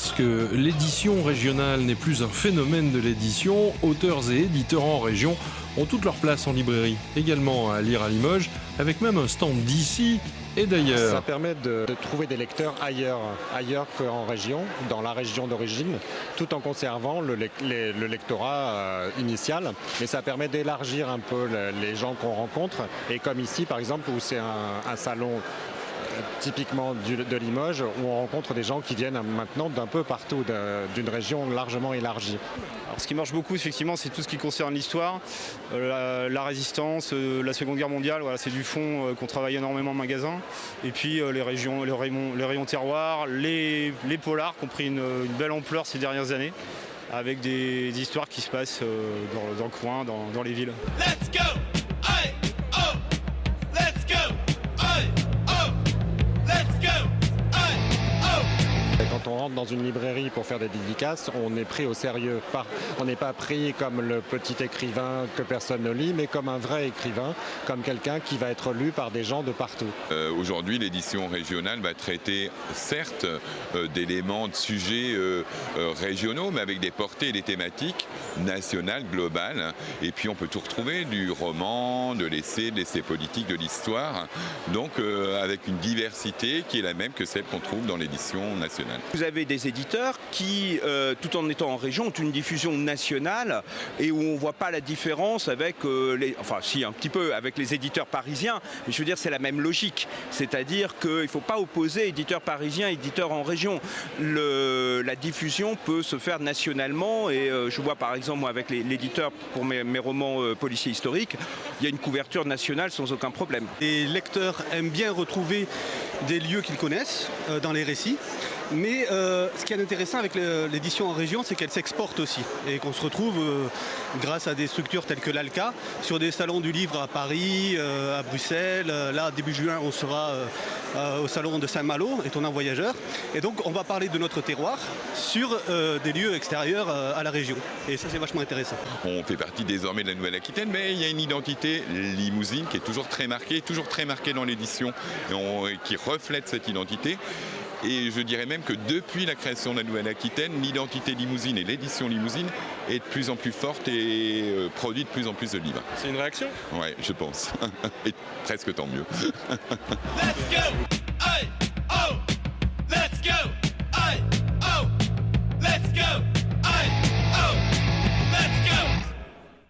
Parce que l'édition régionale n'est plus un phénomène de l'édition, auteurs et éditeurs en région ont toute leur place en librairie, également à lire à Limoges, avec même un stand d'ici et d'ailleurs. Ça permet de trouver des lecteurs ailleurs qu'en région, dans la région d'origine, tout en conservant le lectorat initial. Mais ça permet d'élargir un peu les gens qu'on rencontre. Et comme ici, par exemple, où c'est un salon typiquement de Limoges, où on rencontre des gens qui viennent maintenant d'un peu partout, d'une région largement élargie. Alors, ce qui marche beaucoup, effectivement, c'est tout ce qui concerne l'histoire, la résistance, la Seconde Guerre mondiale. Voilà, c'est du fond qu'on travaille énormément en magasin. Et puis les rayons terroirs, les polars qui ont pris une belle ampleur ces dernières années, avec des histoires qui se passent dans le coin, dans les villes. Let's go! Aye, oh! Let's go! Aye, oh! Let's go! Aye, oh! Et quand on rentre dans une librairie pour faire des dédicaces, on est pris au sérieux. On n'est pas pris comme le petit écrivain que personne ne lit, mais comme un vrai écrivain, comme quelqu'un qui va être lu par des gens de partout. Aujourd'hui, l'édition régionale va traiter, certes, d'éléments, de sujets régionaux, mais avec des portées et des thématiques nationales, globales. Et puis on peut tout retrouver, du roman, de l'essai politique, de l'histoire. Donc avec une diversité qui est la même que celle qu'on trouve dans l'édition nationale. Vous avez des éditeurs qui, tout en étant en région, ont une diffusion nationale et où on ne voit pas la différence avec un petit peu avec les éditeurs parisiens, mais je veux dire c'est la même logique, c'est-à-dire qu'il ne faut pas opposer éditeurs parisiens et éditeurs en région. La diffusion peut se faire nationalement et je vois par exemple moi, avec l'éditeur pour mes romans policiers historiques, il y a une couverture nationale sans aucun problème. Les lecteurs aiment bien retrouver des lieux qu'ils connaissent dans les récits. Mais ce qui est intéressant avec l'édition en région, c'est qu'elle s'exporte aussi et qu'on se retrouve grâce à des structures telles que l'ALCA sur des salons du livre à Paris, à Bruxelles. Là, début juin, on sera au salon de Saint-Malo, étonnant voyageur. Et donc, on va parler de notre terroir sur des lieux extérieurs à la région. Et ça, c'est vachement intéressant. On fait partie désormais de la Nouvelle-Aquitaine, mais il y a une identité limousine qui est toujours très marquée dans l'édition, et qui reflète cette identité. Et je dirais même que depuis la création de la Nouvelle-Aquitaine, l'identité limousine et l'édition limousine est de plus en plus forte et produit de plus en plus de livres. C'est une réaction ? Ouais, je pense. Et presque tant mieux. Let's go!